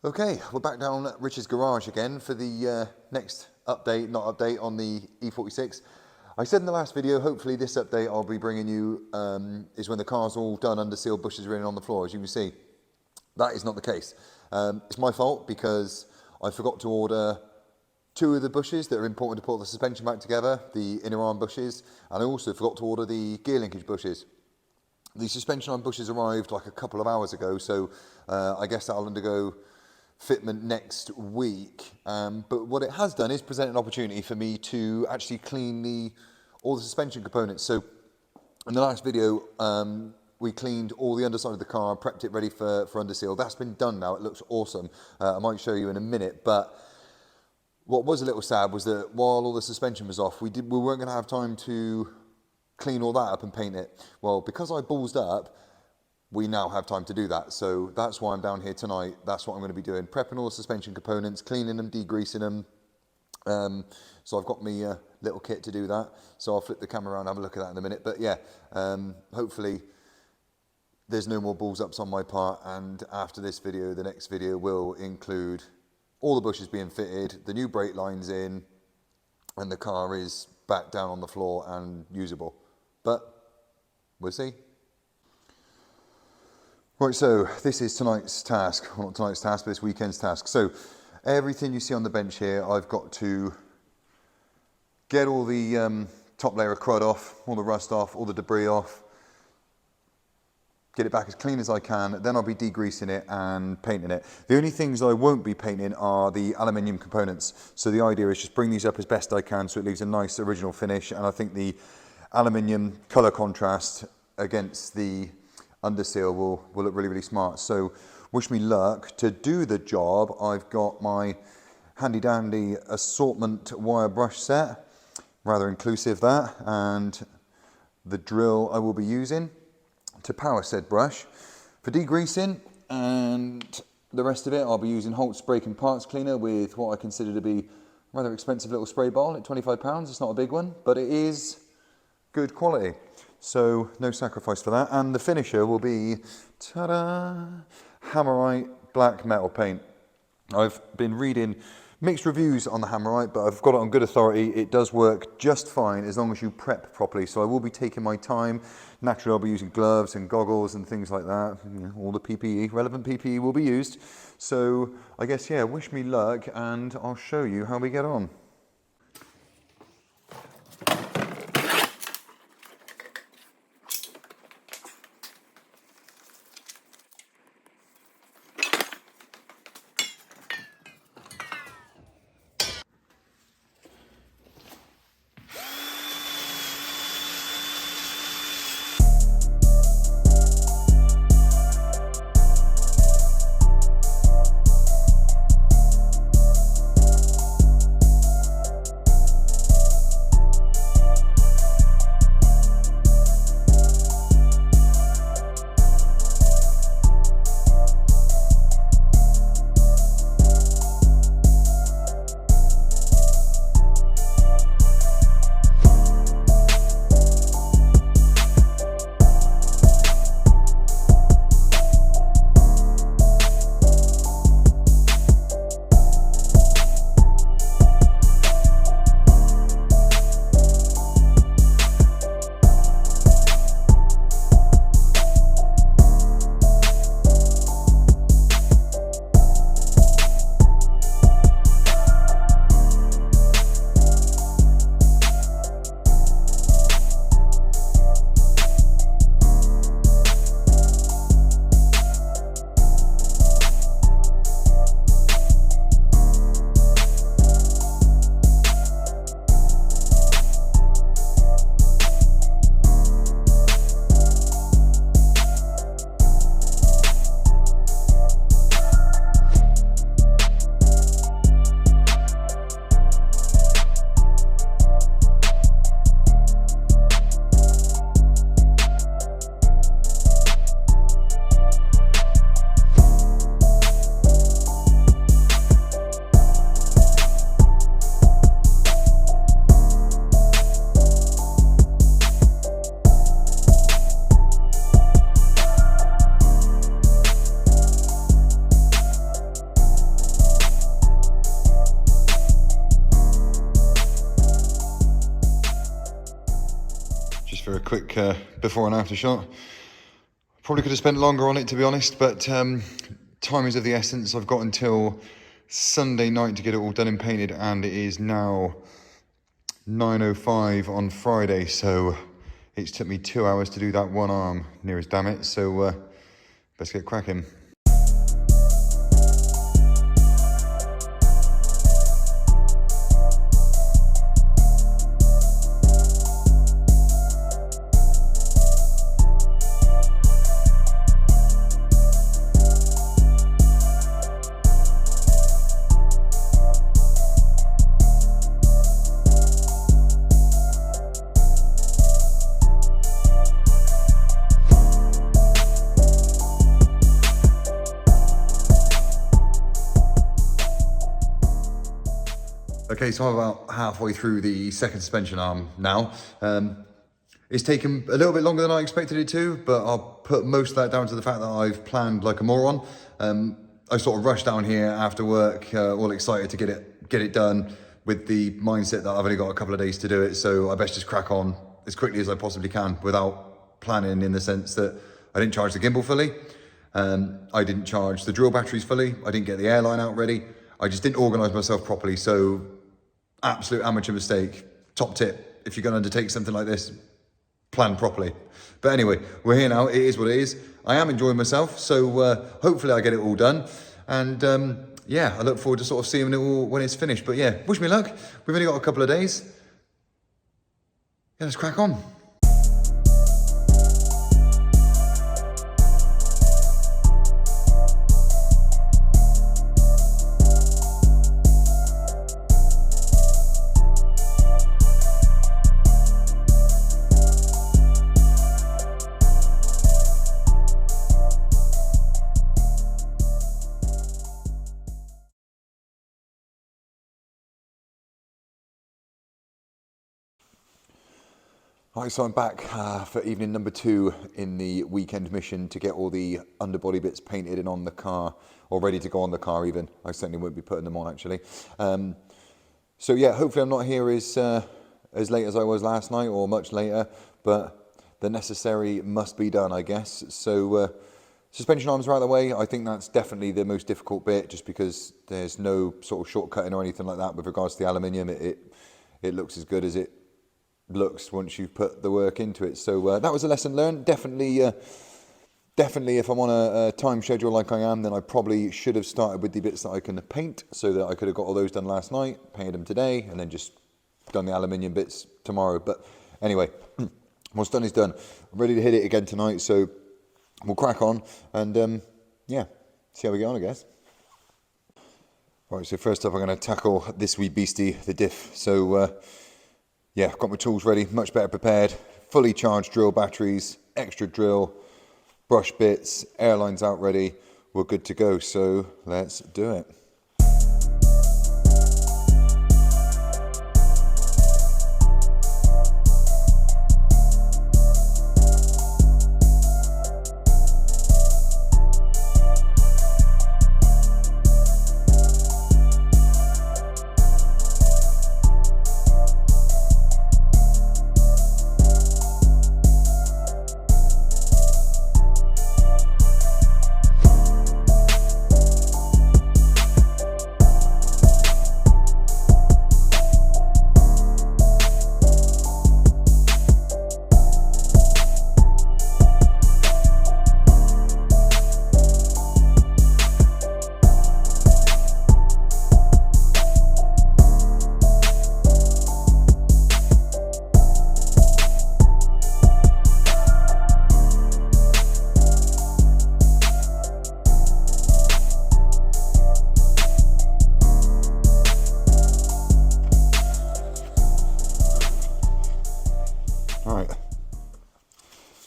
Okay, we're back down at Rich's garage again for the next update, on the E46. I said in the last video, hopefully this update I'll be bringing you is when the car's all done, under seal, bushes are in on the floor. As you can see, that is not the case. It's my fault because I forgot to order two of the bushes that are important to put the suspension back together, the inner arm bushes, and I also forgot to order the gear linkage bushes. The suspension arm bushes arrived like a couple of hours ago, so I guess that'll undergo fitment next week, but what it has done is present an opportunity for me to actually clean all the suspension components. So in the last video we cleaned all the underside of the car, prepped it ready for under seal. That's been done now. It looks awesome. I might show you in a minute, but what was a little sad was that while all the suspension was off, we weren't going to have time to clean all that up and paint it. Well, because I ballsed up, we now have time to do that. So that's why I'm down here tonight. That's what I'm going to be doing. Prepping all the suspension components, cleaning them, degreasing them. So I've got me a little kit to do that. So I'll flip the camera around and have a look at that in a minute. But yeah, hopefully there's no more balls ups on my part. And after this video, the next video will include all the bushes being fitted, the new brake lines in, and the car is back down on the floor and usable. But we'll see. Right, so this is tonight's task, well, not tonight's task, but this weekend's task. So everything you see on the bench here, I've got to get all the top layer of crud off, all the rust off, all the debris off, get it back as clean as I can, then I'll be degreasing it and painting it. The only things I won't be painting are the aluminium components. So the idea is just bring these up as best I can so it leaves a nice original finish, and I think the aluminium colour contrast against the under seal will look really, really smart. So wish me luck. To do the job, I've got my handy dandy assortment wire brush set, rather inclusive that, and the drill I will be using to power said brush. For degreasing and the rest of it, I'll be using Holt's brake and parts cleaner with what I consider to be a rather expensive little spray bottle at £25. It's not a big one, but it is good quality. So no sacrifice for that. And the finisher will be, ta-da, Hammerite black metal paint. I've been reading mixed reviews on the Hammerite, but I've got it on good authority. It does work just fine as long as you prep properly. So I will be taking my time. Naturally, I'll be using gloves and goggles and things like that. All the PPE, relevant PPE will be used. So I guess, yeah, wish me luck and I'll show you how we get on. just for a quick before and after shot. Probably could have spent longer on it, to be honest, but time is of the essence. I've got until Sunday night to get it all done and painted, and it is now 9:05 on Friday, so it's took me 2 hours to do that one arm, near as damn it, so let's get cracking. Okay, so I'm about halfway through the second suspension arm now. It's taken a little bit longer than I expected it to, but I'll put most of that down to the fact that I've planned like a moron. I sort of rushed down here after work, all excited to get it done, with the mindset that I've only got a couple of days to do it, so I best just crack on as quickly as I possibly can without planning, in the sense that I didn't charge the gimbal fully, I didn't charge the drill batteries fully, I didn't get the airline out ready, I just didn't organise myself properly. So absolute amateur mistake. Top tip, if you're going to undertake something like this, plan properly. But anyway, we're here now. It is what it is. I am enjoying myself, so hopefully I get it all done. And yeah, I look forward to sort of seeing it all when it's finished. But yeah, wish me luck. We've only got a couple of days. Yeah, let's crack on. Right, so I'm back for evening number 2 in the weekend mission to get all the underbody bits painted and on the car, or ready to go on the car even. I certainly won't be putting them on, actually. So yeah, hopefully I'm not here as late as I was last night, or much later, but the necessary must be done, I guess. So suspension arms are out of the way. I think that's definitely the most difficult bit, just because there's no sort of shortcutting or anything like that with regards to the aluminium. It looks as good as it looks once you've put the work into it. So that was a lesson learned. Definitely if I'm on a time schedule like I am, then I probably should have started with the bits that I can paint, so that I could have got all those done last night, painted them today, and then just done the aluminium bits tomorrow. But anyway, what's done is done. I'm ready to hit it again tonight, so we'll crack on and yeah, see how we get on, I guess. Right, so first up I'm going to tackle this wee beastie, the Diff. So yeah, got my tools ready, much better prepared, fully charged drill batteries, extra drill, brush bits, airlines out ready, we're good to go, so let's do it.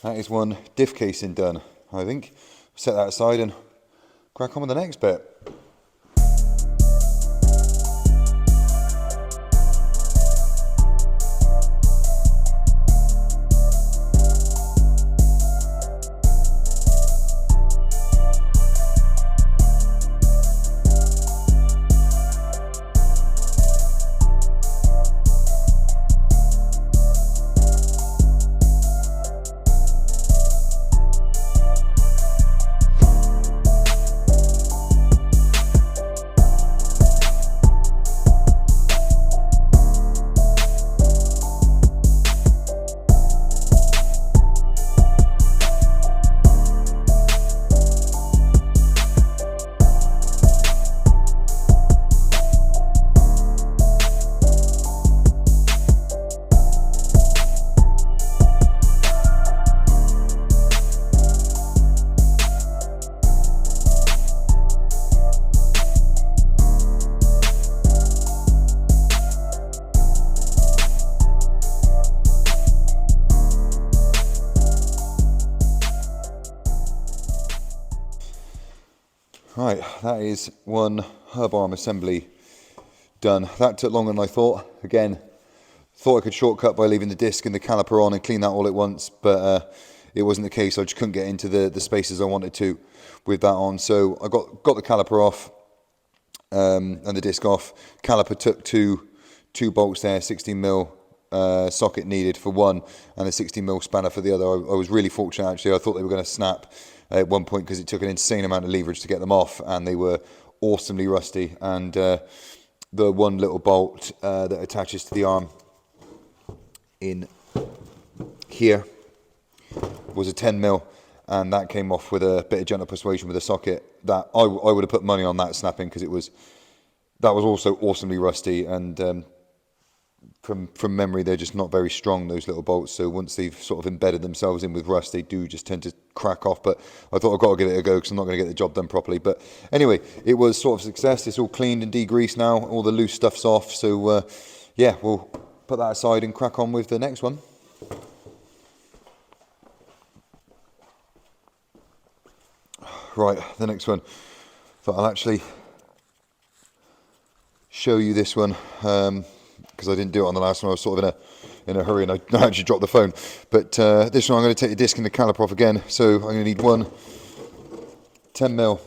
That is one diff casing done, I think. Set that aside and crack on with the next bit. Right, that is one hub arm assembly done. That took longer than I thought. Again, thought I could shortcut by leaving the disc and the caliper on and clean that all at once, but it wasn't the case. I just couldn't get into the spaces I wanted to with that on. So I got the caliper off and the disc off. Caliper took two bolts there, 16mm socket needed for one and a 16mm spanner for the other. I was really fortunate actually. I thought they were going to snap at one point because it took an insane amount of leverage to get them off, and they were awesomely rusty. And the one little bolt that attaches to the arm in here was a 10mm, and that came off with a bit of gentle persuasion with a socket. That I would have put money on that snapping, because that was also awesomely rusty, and from memory they're just not very strong, those little bolts. So once they've sort of embedded themselves in with rust, they do just tend to crack off. But I thought I've got to give it a go, because I'm not going to get the job done properly. But anyway, it was sort of a success. It's all cleaned and degreased now, all the loose stuff's off. So yeah, we'll put that aside and crack on with the next one. Right, the next one. But I'll actually show you this one, because I didn't do it on the last one. I was sort of in a hurry, and I actually dropped the phone. But this one, I'm going to take the disc and the caliper off again. So I'm going to need one 10mm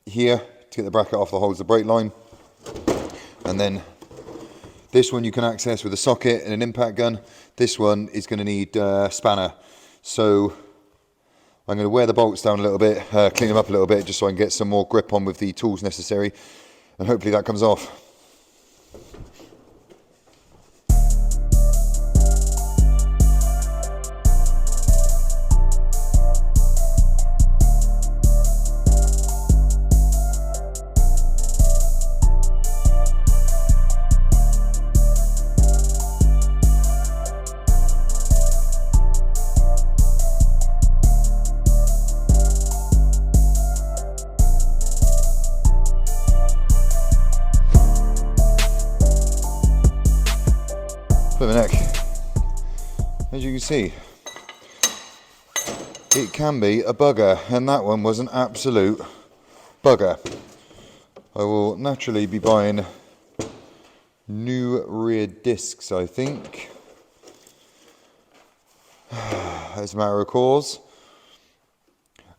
here to get the bracket off that holds the brake line, and then this one you can access with a socket and an impact gun. This one is going to need a spanner. So I'm going to wear the bolts down a little bit, clean them up a little bit, just so I can get some more grip on with the tools necessary, and hopefully that comes off. Neck. As you can see, it can be a bugger, and that one was an absolute bugger. I will naturally be buying new rear discs, I think, as a matter of course,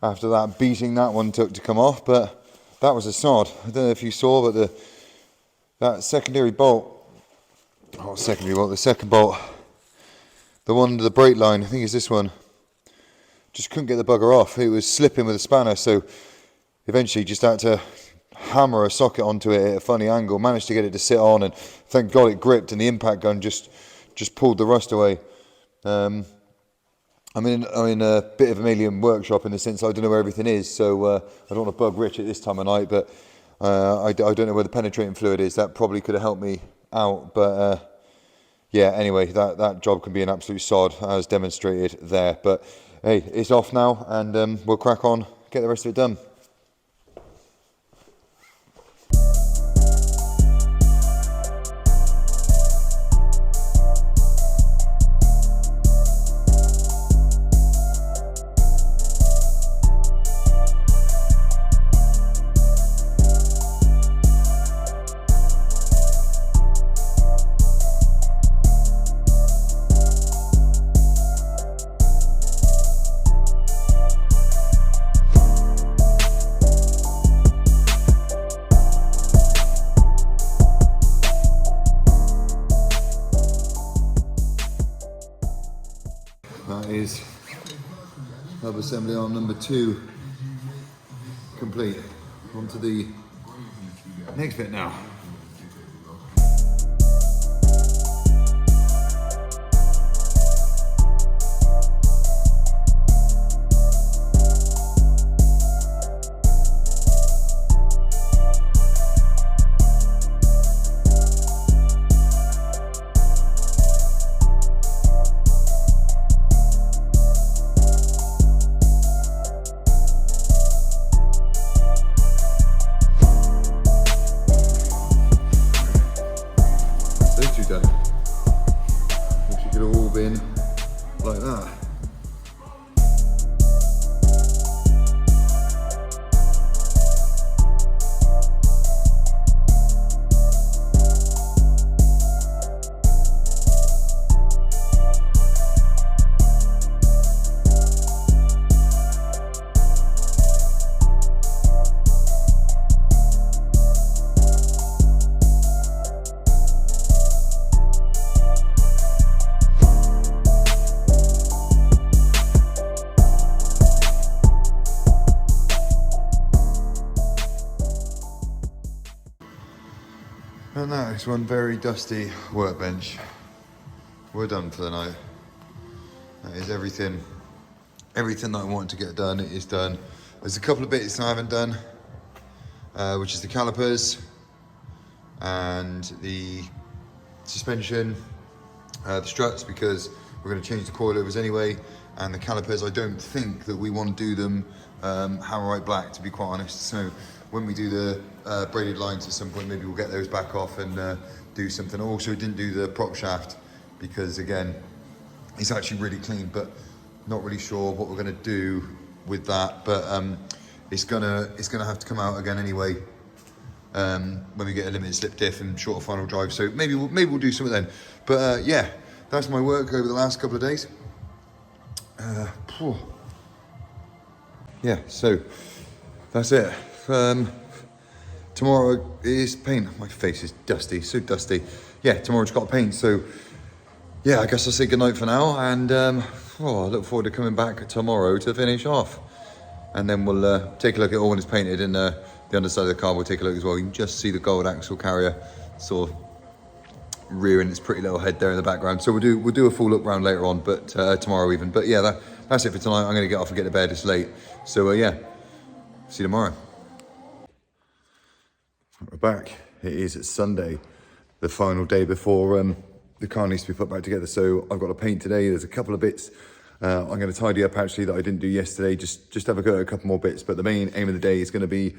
after that beating that one took to come off. But that was a sod. I don't know if you saw, but that secondary bolt, the second bolt, the one under the brake line, I think is this one, just couldn't get the bugger off. It was slipping with a spanner, so eventually just had to hammer a socket onto it at a funny angle. Managed to get it to sit on, and thank God it gripped, and the impact gun just pulled the rust away. I'm in a bit of a alien workshop, in the sense I don't know where everything is, so I don't want to bug Rich at this time of night, but I don't know where the penetrating fluid is. That probably could have helped me out, but yeah, anyway, that job can be an absolute sod, as demonstrated there. But hey, it's off now, and we'll crack on, get the rest of it done. That is hub assembly arm number 2 complete. On to the next bit now. And that is one very dusty workbench. We're done for the night. That is everything that I wanted to get done, it is done. There's a couple of bits I haven't done, which is the calipers and the suspension, the struts, because we're going to change the coilovers anyway, and the calipers, I don't think that we want to do them Hammerite black, to be quite honest. So when we do the braided lines at some point, maybe we'll get those back off and do something. Also, we didn't do the prop shaft because, again, it's actually really clean, but not really sure what we're going to do with that. But it's gonna have to come out again anyway when we get a limited slip diff and shorter final drive. So maybe we'll do something then. But yeah, that's my work over the last couple of days. Yeah, so that's it. Tomorrow is paint. My face is dusty, so dusty. Yeah, tomorrow's got paint. So yeah, I guess I'll say goodnight for now, and I look forward to coming back tomorrow to finish off. And then we'll take a look at all when it's painted, and the underside of the car we'll take a look as well. You can just see the gold axle carrier sort of rearing its pretty little head there in the background. So we'll do a full look round later on, but tomorrow even. But yeah, that's it for tonight. I'm going to get off and get to bed. It's late. So yeah, see you tomorrow. We're back. It is Sunday, the final day before the car needs to be put back together. So I've got to paint today. There's a couple of bits I'm going to tidy up actually that I didn't do yesterday. Just have a go at a couple more bits. But the main aim of the day is going to be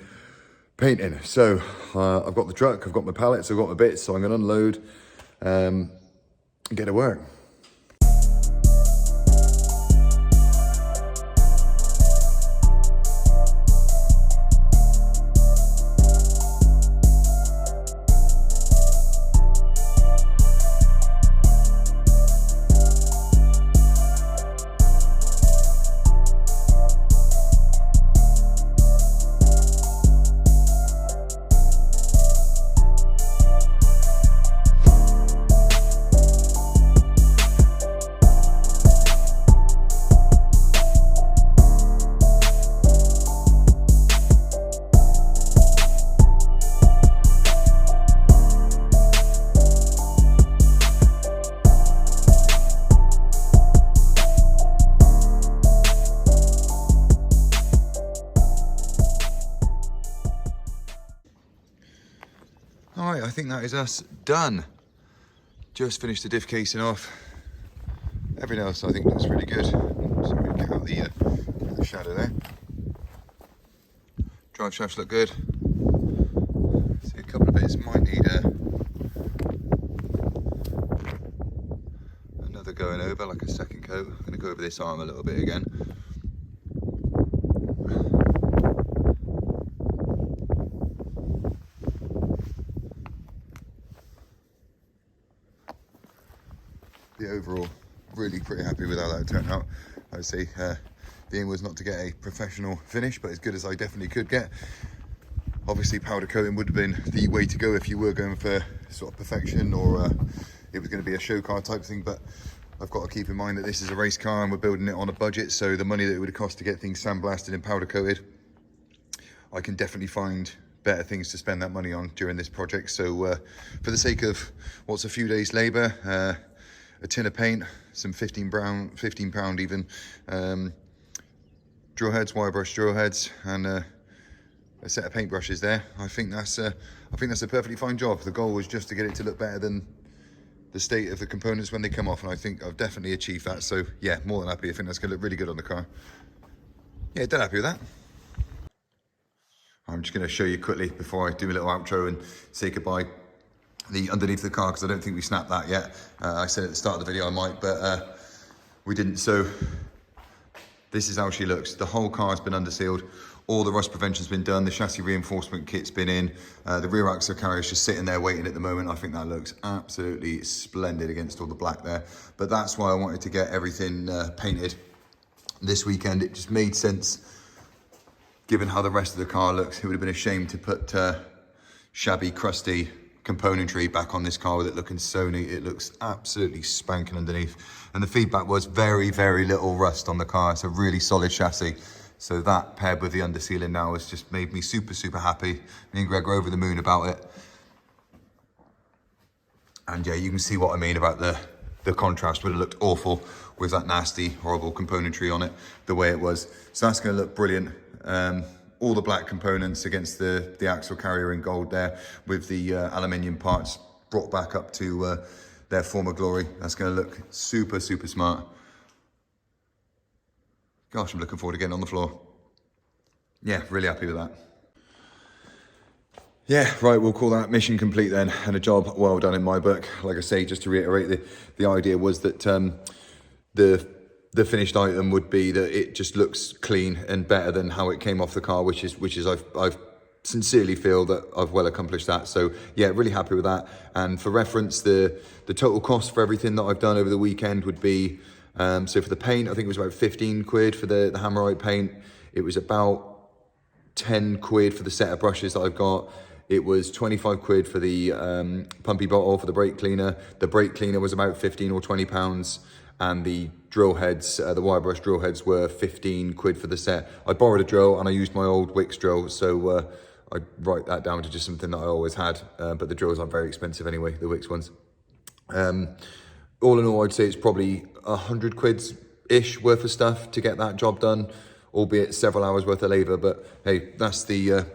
painting. So I've got the truck, I've got my pallets, I've got my bits. So I'm going to unload and get to work. All right, I think that is us done. Just finished the diff casing off. Everything else I think looks really good. So we get out the shadow there. Drive shafts look good. See a couple of bits might need another going over, like a second coat. I'm going to go over this arm a little bit again. The overall, really pretty happy with how that turned out. I'd say the aim was not to get a professional finish, but as good as I definitely could get. Obviously powder coating would have been the way to go if you were going for sort of perfection, or it was going to be a show car type thing. But I've got to keep in mind that this is a race car and we're building it on a budget, so the money that it would have cost to get things sandblasted and powder coated, I can definitely find better things to spend that money on during this project. So for the sake of what's a few days labour, a tin of paint, some 15 pound even drill heads, wire brush drill heads, and a set of paint brushes there. I think that's a perfectly fine job. The goal was just to get it to look better than the state of the components when they come off, and I think I've definitely achieved that. So yeah, more than happy. I think that's going to look really good on the car. Yeah, dead happy with that. I'm just going to show you quickly before I do a little outro and say goodbye, the underneath the car, because I don't think we snapped that yet. I said at the start of the video I might, but we didn't. So this is how she looks. The whole car has been undersealed. All the rust prevention's been done. The chassis reinforcement kit's been in. The rear axle carrier is just sitting there waiting at the moment. I think that looks absolutely splendid against all the black there. But that's why I wanted to get everything painted this weekend. It just made sense, given how the rest of the car looks. It would have been a shame to put shabby, crusty componentry back on this car with it looking so neat. It looks absolutely spanking underneath. And the feedback was very, very little rust on the car. It's a really solid chassis. So that paired with the undersealing now has just made me super, super happy. Me and Greg are over the moon about it. And yeah, you can see what I mean about the contrast. Would have looked awful with that nasty, horrible componentry on it, the way it was. So that's going to look brilliant. All the black components against the axle carrier in gold there, with the aluminium parts brought back up to their former glory. That's going to look super, super smart. Gosh, I'm looking forward to getting on the floor. Yeah, really happy with that. Yeah, right, we'll call that mission complete then, and a job well done in my book. Like I say, just to reiterate, the idea was that the finished item would be that it just looks clean and better than how it came off the car, which is I've sincerely feel that I've well accomplished that. So yeah, really happy with that. And for reference, the total cost for everything that I've done over the weekend would be, so for the paint, I think it was about 15 quid for the Hammerite paint. It was about 10 quid for the set of brushes that I've got. It was 25 quid for the pumpy bottle for the brake cleaner. The brake cleaner was about 15 or 20 pounds. And the drill heads, the wire brush drill heads, were 15 quid for the set. I borrowed a drill and I used my old Wix drill, so I write that down to just something that I always had. But the drills aren't very expensive anyway, the Wix ones. All in all, I'd say it's probably 100 quid-ish worth of stuff to get that job done, albeit several hours worth of labour. But hey, that's the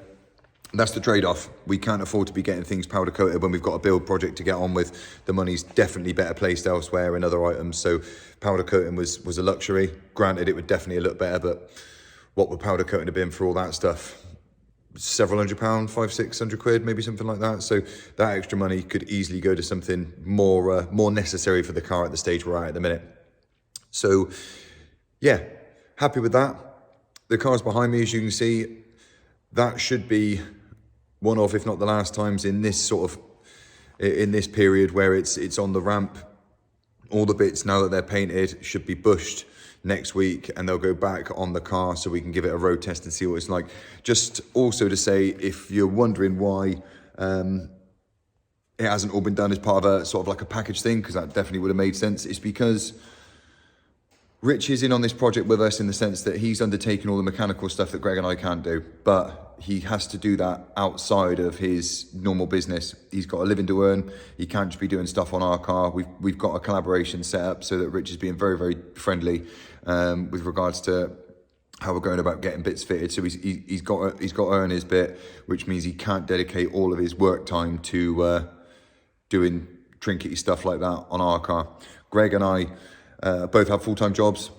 trade-off. We can't afford to be getting things powder coated when we've got a build project to get on with. The money's definitely better placed elsewhere in other items. So powder coating was a luxury. Granted, it would definitely look better, but what would powder coating have been for all that stuff? Several £100, 500-600 quid, maybe something like that. So that extra money could easily go to something more necessary for the car at the stage we're at the minute. So yeah, happy with that. The car's behind me, as you can see. That should be one of, if not the last times in this period where it's on the ramp. All the bits, now that they're painted, should be bushed next week, and they'll go back on the car so we can give it a road test and see what it's like. Just also to say, if you're wondering why it hasn't all been done as part of a sort of like a package thing, because that definitely would have made sense, it's because Rich is in on this project with us in the sense that he's undertaking all the mechanical stuff that Greg and I can't do, but he has to do that outside of his normal business. He's got a living to earn. He can't just be doing stuff on our car. We've got a collaboration set up so that Rich is being very, very friendly with regards to how we're going about getting bits fitted. So he's got to earn his bit, which means he can't dedicate all of his work time to doing trinkety stuff like that on our car. Greg and I both have full-time jobs.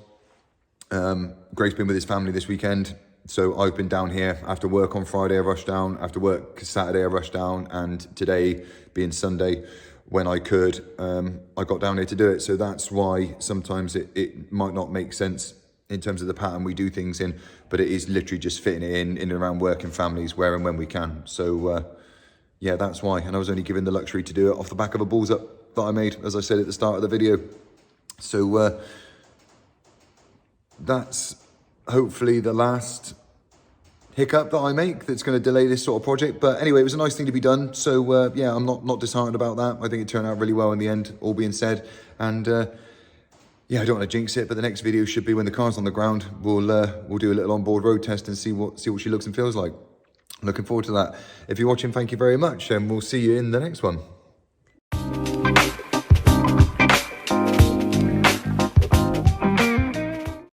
Greg's been with his family this weekend, so I've been down here. After work on Friday, I rushed down. After work Saturday, I rushed down. And today, being Sunday, when I could, I got down here to do it. So that's why sometimes it might not make sense in terms of the pattern we do things in, but it is literally just fitting it in and around work and families where and when we can. So yeah, that's why. And I was only given the luxury to do it off the back of a balls up that I made, as I said at the start of the video. So that's hopefully the last hiccup that I make that's going to delay this sort of project. But anyway, it was a nice thing to be done. So yeah, I'm not disheartened about that. I think it turned out really well in the end, all being said. And yeah, I don't want to jinx it, but the next video should be when the car's on the ground. We'll do a little onboard road test and see what she looks and feels like. Looking forward to that. If you're watching, thank you very much, and we'll see you in the next one.